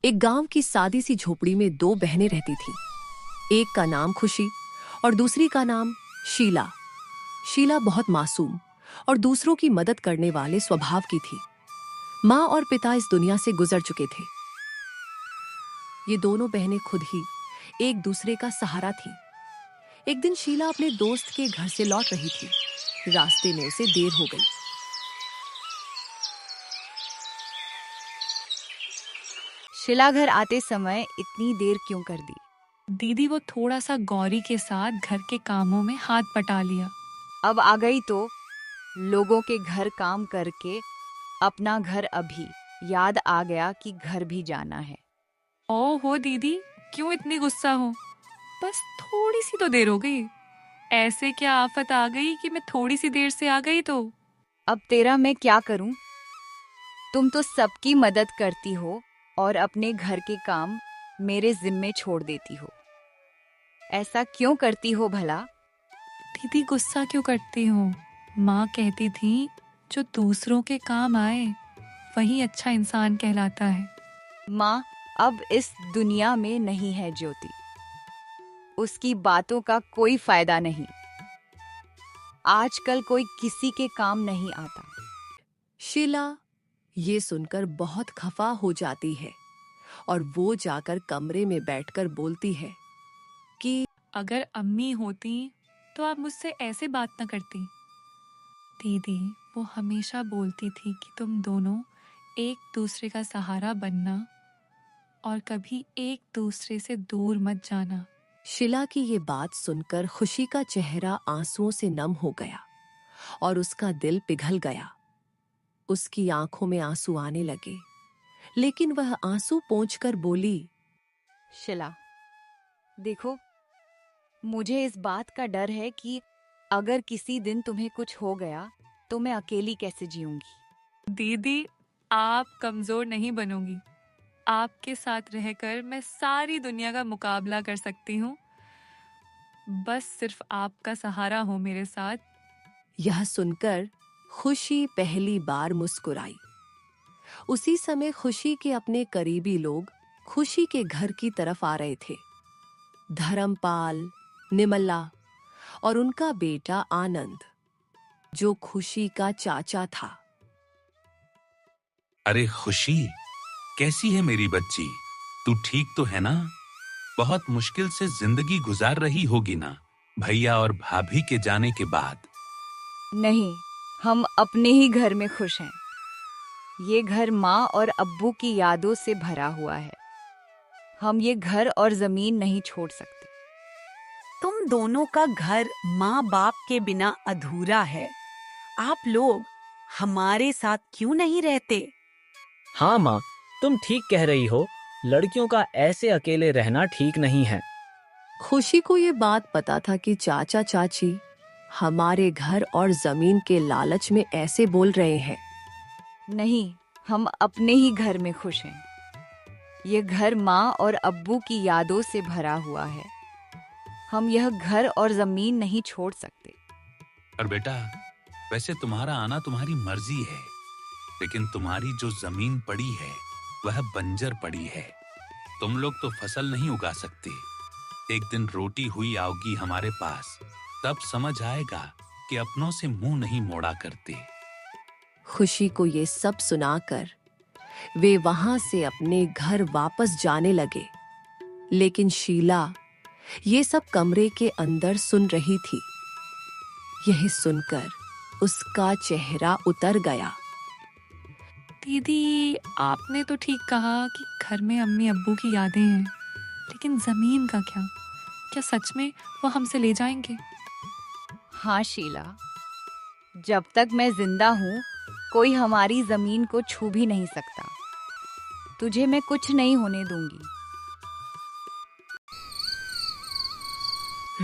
एक गांव की सादी सी झोपड़ी में दो बहनें रहती थीं। एक का नाम खुशी और दूसरी का नाम शीला। शीला बहुत मासूम और दूसरों की मदद करने वाले स्वभाव की थी। माँ और पिता इस दुनिया से गुजर चुके थे। ये दोनों बहनें खुद ही एक दूसरे का सहारा थीं। एक दिन शीला अपने दोस्त के घर से लौट रही थी। रास्ते में उसे देर हो गई। शीला घर आते समय इतनी देर क्यों कर दी? दीदी वो थोड़ा सा गौरी के साथ घर के कामों में हाथ बटा लिया। अब आ गई तो लोगों के घर काम करके अपना घर अभी याद आ गया कि घर भी जाना है। ओहो दीदी, क्यों इतनी गुस्सा हो? बस थोड़ी सी तो देर हो गई। ऐसे क्या आफत आ गई कि मैं थोड़ी सी देर से आ गई तो? अब तेरा मैं क्या करूं? तुम तो सबकी मदद करती हो और अपने घर के काम मेरे जिम्मे छोड़ देती हो। ऐसा क्यों करती हो भला? दीदी गुस्सा क्यों करती हो? माँ कहती थी जो दूसरों के काम आए वही अच्छा इंसान कहलाता है। माँ अब इस दुनिया में नहीं है ज्योति। उसकी बातों का कोई फायदा नहीं। आजकल कोई किसी के काम नहीं आता। शीला ये सुनकर बहुत खफा हो जाती है और वो जाकर कमरे में बैठकर बोलती है कि अगर अम्मी होती तो आप मुझसे ऐसे बात न करती। दीदी वो हमेशा बोलती थी कि तुम दोनों एक दूसरे का सहारा बनना और कभी एक दूसरे से दूर मत जाना। शीला की ये बात सुनकर खुशी का चेहरा आंसुओं से नम हो गया और उसका दिल पिघल गया। उसकी आंखों में आंसू आने लगे, लेकिन वह आंसू पोंछकर बोली, शीला देखो, मुझे इस बात का डर है कि अगर किसी दिन तुम्हें कुछ हो गया तो मैं अकेली कैसे जीऊंगी। दीदी आप कमजोर नहीं बनोगी। आपके साथ रहकर मैं सारी दुनिया का मुकाबला कर सकती हूँ। बस सिर्फ आपका सहारा हो मेरे साथ। यह सुनकर खुशी पहली बार मुस्कुराई। उसी समय खुशी के अपने करीबी लोग खुशी के घर की तरफ आ रहे थे। धर्मपाल, निमला और उनका बेटा आनंद, जो खुशी का चाचा था। अरे खुशी, कैसी है मेरी बच्ची? तू ठीक तो है ना? बहुत मुश्किल से जिंदगी गुजार रही होगी ना, भैया और भाभी के जाने के बाद? नहीं, हम अपने ही घर में खुश हैं। ये घर माँ और अब्बू की यादों से भरा हुआ है। हम ये घर और जमीन नहीं छोड़ सकते। तुम दोनों का घर माँ बाप के बिना अधूरा है। आप लोग हमारे साथ क्यों नहीं रहते? हाँ माँ, तुम ठीक कह रही हो। लड़कियों का ऐसे अकेले रहना ठीक नहीं है। खुशी को ये बात पता था कि चाचा चाची हमारे घर और जमीन के लालच में ऐसे बोल रहे हैं। नहीं, हम अपने ही घर में खुश हैं। ये घर माँ और अब्बू की यादों से भरा हुआ है। हम यह घर और जमीन नहीं छोड़ सकते। और बेटा, वैसे तुम्हारा आना तुम्हारी मर्जी है, लेकिन तुम्हारी जो जमीन पड़ी है वह बंजर पड़ी है। तुम लोग तो फसल नहीं उगा सकते। एक दिन रोटी हुई आओगी हमारे पास, तब समझ आएगा कि अपनों से मुंह नहीं मोड़ा करते। खुशी को ये सब सुनाकर वे वहां से अपने घर वापस जाने लगे, लेकिन शीला ये सब कमरे के अंदर सुन रही थी। यह सुनकर उसका चेहरा उतर गया। दीदी आपने तो ठीक कहा कि घर में अम्मी अब्बू की यादें हैं, लेकिन जमीन का क्या? क्या सच में वो हमसे ले जाएंगे? हाँ शीला, जब तक मैं जिंदा हूँ कोई हमारी जमीन को छू भी नहीं सकता। तुझे मैं कुछ नहीं होने दूंगी।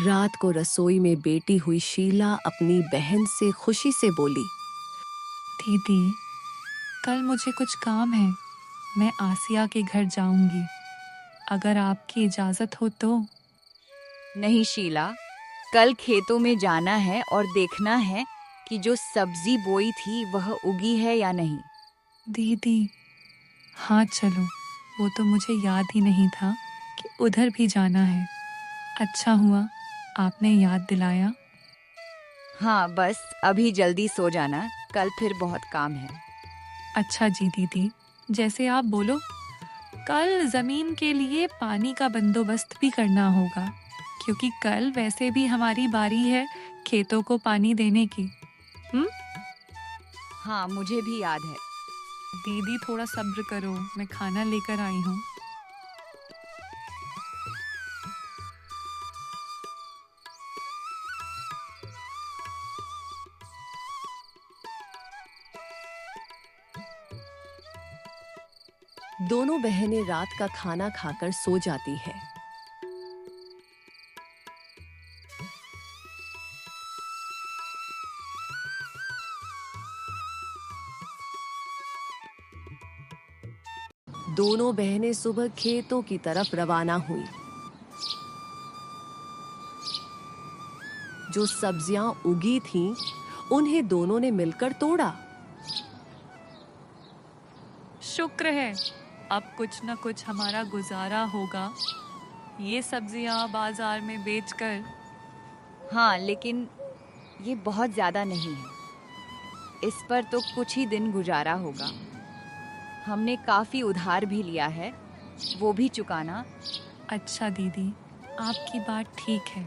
रात को रसोई में बेटी हुई शीला अपनी बहन से खुशी से बोली, दीदी कल मुझे कुछ काम है, मैं आसिया के घर जाऊंगी। अगर आपकी इजाजत हो तो। नहीं शीला, कल खेतों में जाना है और देखना है कि जो सब्जी बोई थी वह उगी है या नहीं। दीदी हाँ चलो, वो तो मुझे याद ही नहीं था कि उधर भी जाना है। अच्छा हुआ आपने याद दिलाया। हाँ, बस अभी जल्दी सो जाना, कल फिर बहुत काम है। अच्छा जी दीदी, जैसे आप बोलो। कल जमीन के लिए पानी का बंदोबस्त भी करना होगा, क्योंकि कल वैसे भी हमारी बारी है खेतों को पानी देने की। हम्म। हाँ, मुझे भी याद है। दीदी थोड़ा सब्र करो, मैं खाना लेकर आई हूँ। दोनों बहनें रात का खाना खाकर सो जाती हैं। दोनों बहनें सुबह खेतों की तरफ रवाना हुई। जो सब्जियां उगी थीं, उन्हें दोनों ने मिलकर तोड़ा। शुक्र है, अब कुछ न कुछ हमारा गुजारा होगा ये सब्जियां बाजार में बेचकर। हाँ, लेकिन ये बहुत ज्यादा नहीं है। इस पर तो कुछ ही दिन गुजारा होगा। हमने काफी उधार भी लिया है, वो भी चुकाना। अच्छा दीदी, आपकी बात ठीक है,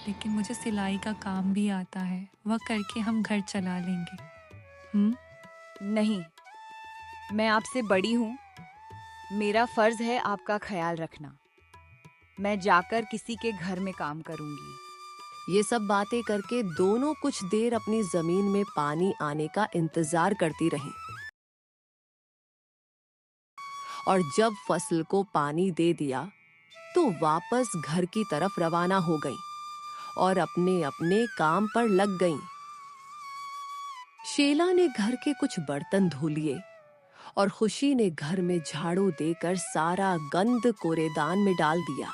लेकिन मुझे सिलाई का काम भी आता है, वह करके हम घर चला लेंगे। नहीं, मैं आपसे बड़ी हूँ, मेरा फर्ज है आपका ख्याल रखना। मैं जाकर किसी के घर में काम करूंगी। ये सब बातें करके दोनों कुछ देर अपनी जमीन में पानी आने का इंतजार करती रहीं। और जब फसल को पानी दे दिया, तो वापस घर की तरफ रवाना हो गईं और अपने अपने काम पर लग गईं। शीला ने घर के कुछ बर्तन धो लिए और खुशी ने घर में झाड़ू देकर सारा गंद कूड़ेदान में डाल दिया।